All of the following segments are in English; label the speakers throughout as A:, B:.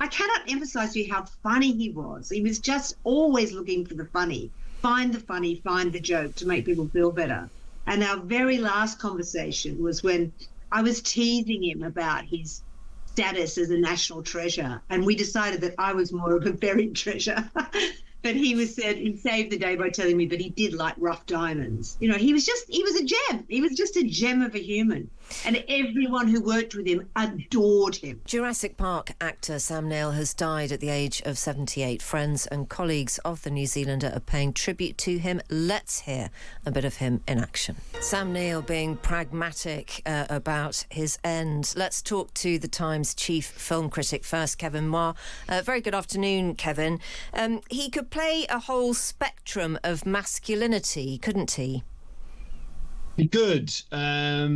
A: I cannot emphasize to you how funny he was. He was just always looking for the funny, find the joke to make people feel better. And our very last conversation was when I was teasing him about his status as a national treasure, and we decided that I was more of a buried treasure. But he saved the day by telling me that he did like rough diamonds. You know, he was a gem. He was just a gem of a human. And everyone who worked with him adored him.
B: Jurassic Park actor Sam Neill has died at the age of 78. Friends and colleagues of the New Zealander are paying tribute to him. Let's hear a bit of him in action. Sam Neill being pragmatic about his end. Let's talk to the Times chief film critic first, Kevin Maher. Very good afternoon, Kevin. He could play a whole spectrum of masculinity, couldn't he?
C: He could. Hi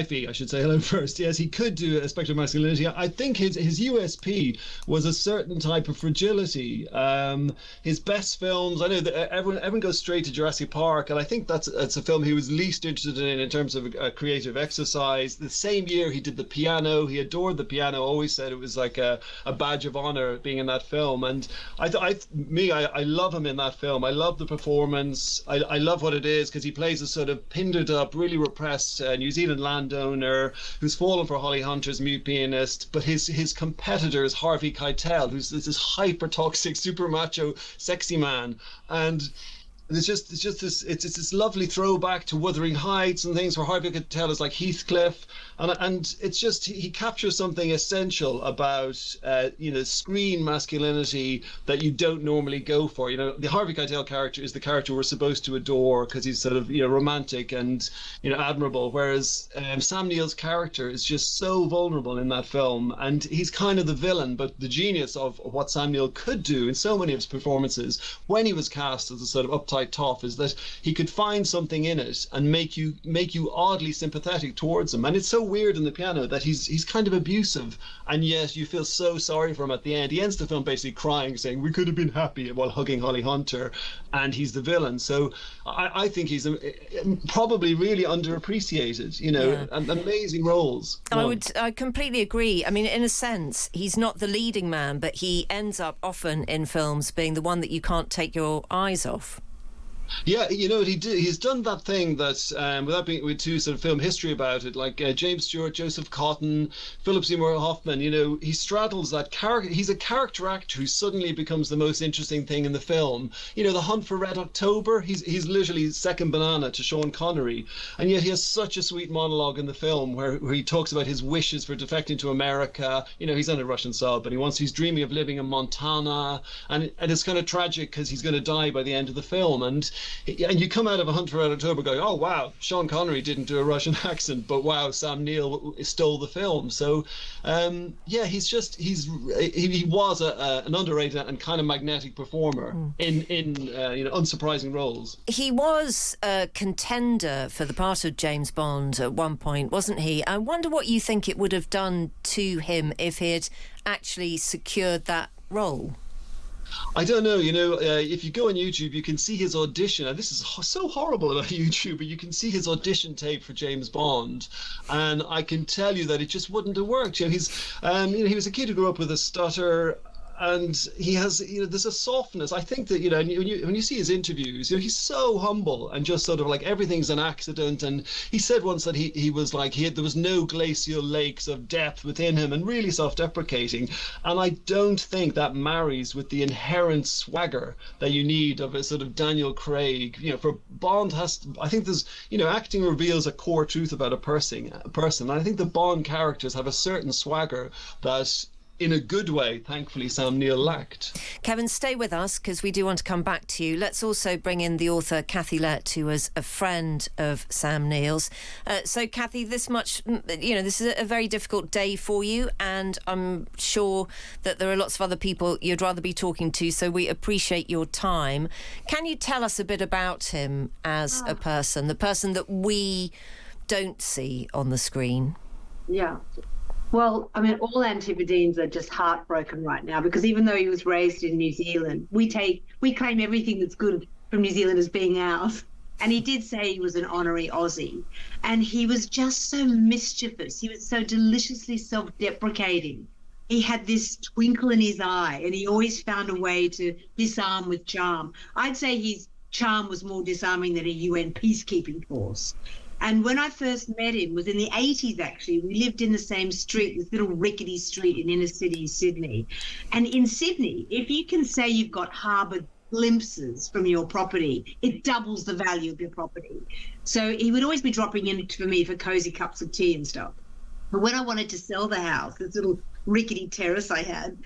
C: Fee, I should say hello first. Yes, he could do a spectrum of masculinity. I think his USP was a certain type of fragility. His best films, I know that everyone goes straight to Jurassic Park, and I think that's a film he was least interested in terms of a creative exercise. The same year he did The Piano. He adored The Piano, always said it was like a badge of honor being in that film. And I love him in that film. I love the performance. I love what it is, because he plays a sort of pindered up, really repressed New Zealand landowner who's fallen for Holly Hunter's mute pianist, but his competitor is Harvey Keitel, who's this hyper toxic, super macho, sexy man. And it's this lovely throwback to Wuthering Heights and things, where Harvey Keitel is like Heathcliff, and it's just he captures something essential about screen masculinity that you don't normally go for. You know, the Harvey Keitel character is the character we're supposed to adore because he's sort of romantic and admirable, whereas Sam Neill's character is just so vulnerable in that film, and he's kind of the villain. But the genius of what Sam Neill could do in so many of his performances when he was cast as a sort of uptight toff is that he could find something in it and make you oddly sympathetic towards him. And it's so weird in The Piano that he's kind of abusive, and yet you feel so sorry for him at the end. He ends the film basically crying, saying we could have been happy, while hugging Holly Hunter, and he's the villain. So I think he's probably really underappreciated, and amazing roles.
B: I completely agree. I mean, in a sense, he's not the leading man, but he ends up often in films being the one that you can't take your eyes off.
C: Yeah, he's done that thing that, without being with too sort of film history about it, like James Stewart, Joseph Cotton, Philip Seymour Hoffman, he straddles that character. He's a character actor who suddenly becomes the most interesting thing in the film. The Hunt for Red October, he's literally second banana to Sean Connery, and yet he has such a sweet monologue in the film where he talks about his wishes for defecting to America. He's on a Russian sub, but he's dreaming of living in Montana, and it's kind of tragic because he's going to die by the end of the film. And you come out of A Hunt for Red October going, oh wow, Sean Connery didn't do a Russian accent, but wow, Sam Neill stole the film. So he was an underrated and kind of magnetic performer in unsurprising roles.
B: He was a contender for the part of James Bond at one point, wasn't he? I wonder what you think it would have done to him if he had actually secured that role.
C: I don't know, if you go on YouTube, you can see his audition. And this is so horrible about YouTube, but you can see his audition tape for James Bond. And I can tell you that it just wouldn't have worked. He was a kid who grew up with a stutter. And he has, there's a softness. I think that, when you see his interviews, he's so humble and just sort of like everything's an accident. And he said once that he was like, there was no glacial lakes of depth within him, and really self-deprecating. And I don't think that marries with the inherent swagger that you need of a sort of Daniel Craig. For Bond I think there's, acting reveals a core truth about a person. And I think the Bond characters have a certain swagger that, in a good way, thankfully, Sam Neill lacked.
B: Kevin, stay with us because we do want to come back to you. Let's also bring in the author Kathy Lette, who was a friend of Sam Neill's. So, Kathy, this is a very difficult day for you, and I'm sure that there are lots of other people you'd rather be talking to, so we appreciate your time. Can you tell us a bit about him as a person, the person that we don't see on the screen?
A: Yeah. Well, I mean, all Antipodeans are just heartbroken right now, because even though he was raised in New Zealand, we claim everything that's good from New Zealand as being ours. And he did say he was an honorary Aussie, and he was just so mischievous. He was so deliciously self-deprecating. he had this twinkle in his eye, and he always found a way to disarm with charm. I'd say his charm was more disarming than a UN peacekeeping force. And when I first met him was in the 80s, actually. We lived in the same street, this little rickety street in inner city Sydney. And in Sydney, if you can say you've got harbour glimpses from your property, it doubles the value of your property. So he would always be dropping in for me for cozy cups of tea and stuff. But when I wanted to sell the house, this little rickety terrace I had,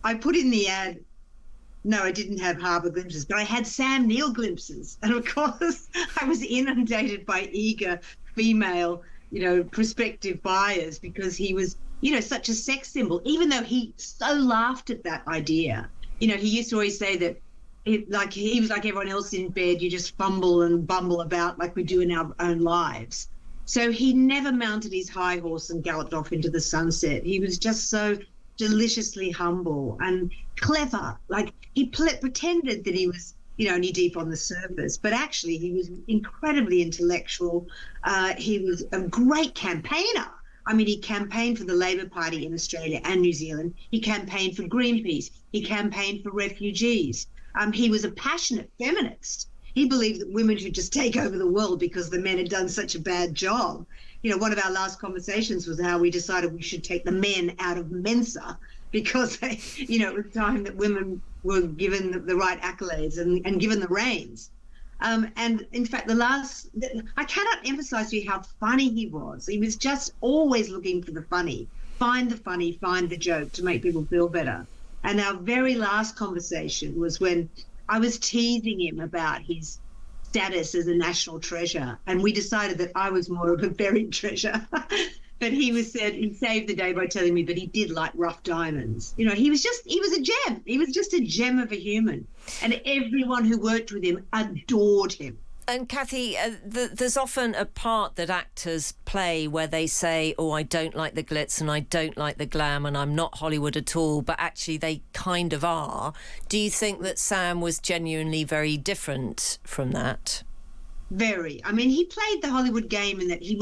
A: I put in the ad, no, I didn't have harbour glimpses, but I had Sam Neill glimpses. And of course, I was inundated by eager female, prospective buyers, because he was, such a sex symbol, even though he so laughed at that idea. He used to always say that he was like everyone else in bed, you just fumble and bumble about like we do in our own lives. So he never mounted his high horse and galloped off into the sunset. He was just so deliciously humble and clever. Like he pretended that he was, knee deep on the surface, but actually he was incredibly intellectual. He was a great campaigner. I mean, he campaigned for the Labor Party in Australia and New Zealand. He campaigned for Greenpeace. He campaigned for refugees. He was a passionate feminist. He believed that women should just take over the world because the men had done such a bad job. One of our last conversations was how we decided we should take the men out of Mensa because, it was time that women were given the right accolades and given the reins. And in fact, I cannot emphasize to you how funny he was. He was just always looking for the funny, find the joke to make people feel better. And our very last conversation was when I was teasing him about his status as a national treasure, and we decided that I was more of a buried treasure. But he saved the day by telling me that he did like rough diamonds. He was a gem. He was just a gem of a human, and everyone who worked with him adored him.
B: And Kathy, there's often a part that actors play where they say, oh, I don't like the glitz and I don't like the glam and I'm not Hollywood at all, but actually they kind of are. Do you think that Sam was genuinely very different from that?
A: Very. I mean, he played the Hollywood game in that he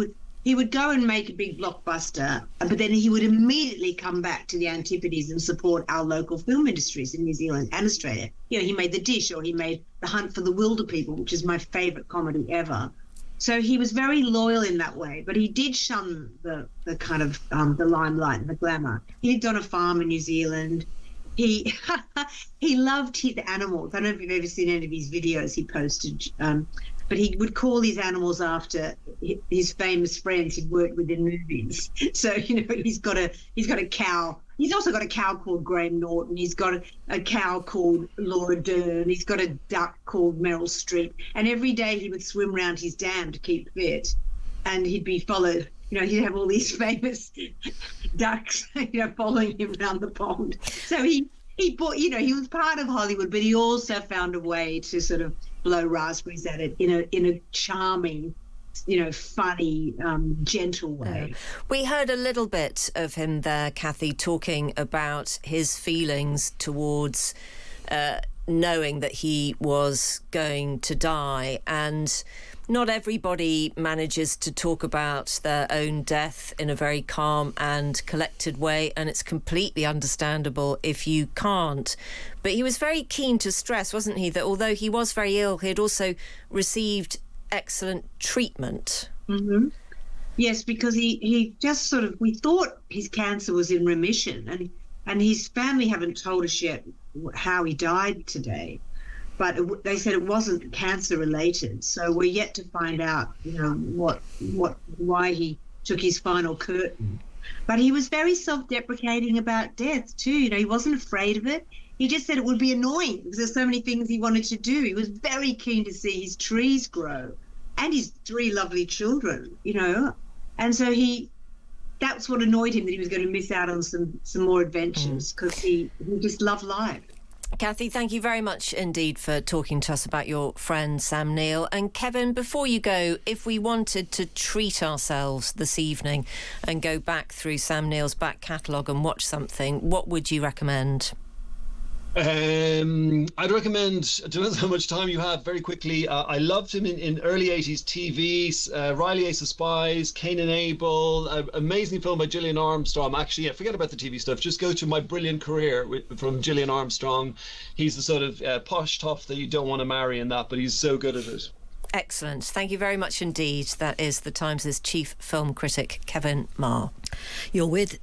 A: would go and make a big blockbuster, but then he would immediately come back to the Antipodes and support our local film industries in New Zealand and Australia. He made The Dish, or he made The Hunt for the Wilder People, which is my favourite comedy ever. So he was very loyal in that way, but he did shun the kind of the limelight and the glamour. He lived on a farm in New Zealand. He loved his animals. I don't know if you've ever seen any of his videos he posted, but he would call these animals after his famous friends he'd worked with in movies. So, he's got a cow. He's also got a cow called Graham Norton. He's got a cow called Laura Dern. He's got a duck called Meryl Streep. And every day he would swim around his dam to keep fit. And he'd be followed. He'd have all these famous ducks, following him around the pond. So he was part of Hollywood, but he also found a way to sort of blow raspberries at it in a charming, funny, gentle way.
B: We heard a little bit of him there, Kathy, talking about his feelings towards knowing that he was going to die, and not everybody manages to talk about their own death in a very calm and collected way, and it's completely understandable if you can't. But he was very keen to stress, wasn't he, that although he was very ill, he had also received excellent treatment.
A: Mm-hmm. Yes, because he just sort of, we thought his cancer was in remission, and his family haven't told us yet how he died today. But they said it wasn't cancer related, so we're yet to find out, why he took his final curtain. But he was very self-deprecating about death too. He wasn't afraid of it. He just said it would be annoying because there's so many things he wanted to do. He was very keen to see his trees grow and his 3 lovely children, And so that's what annoyed him, that he was going to miss out on some more adventures, because he just loved life.
B: Kathy, thank you very much indeed for talking to us about your friend Sam Neill. And Kevin, before you go, if we wanted to treat ourselves this evening and go back through Sam Neill's back catalogue and watch something, what would you recommend?
C: I'd recommend, it depends how much time you have, very quickly. I loved him in early 80s TV, Riley Ace of Spies, Cain and Abel, amazing film by Gillian Armstrong. Actually, forget about the TV stuff. Just go to My Brilliant Career from Gillian Armstrong. He's the sort of posh toff that you don't want to marry in that, but he's so good at it.
B: Excellent. Thank you very much indeed. That is The Times' chief film critic, Kevin Maher. You're with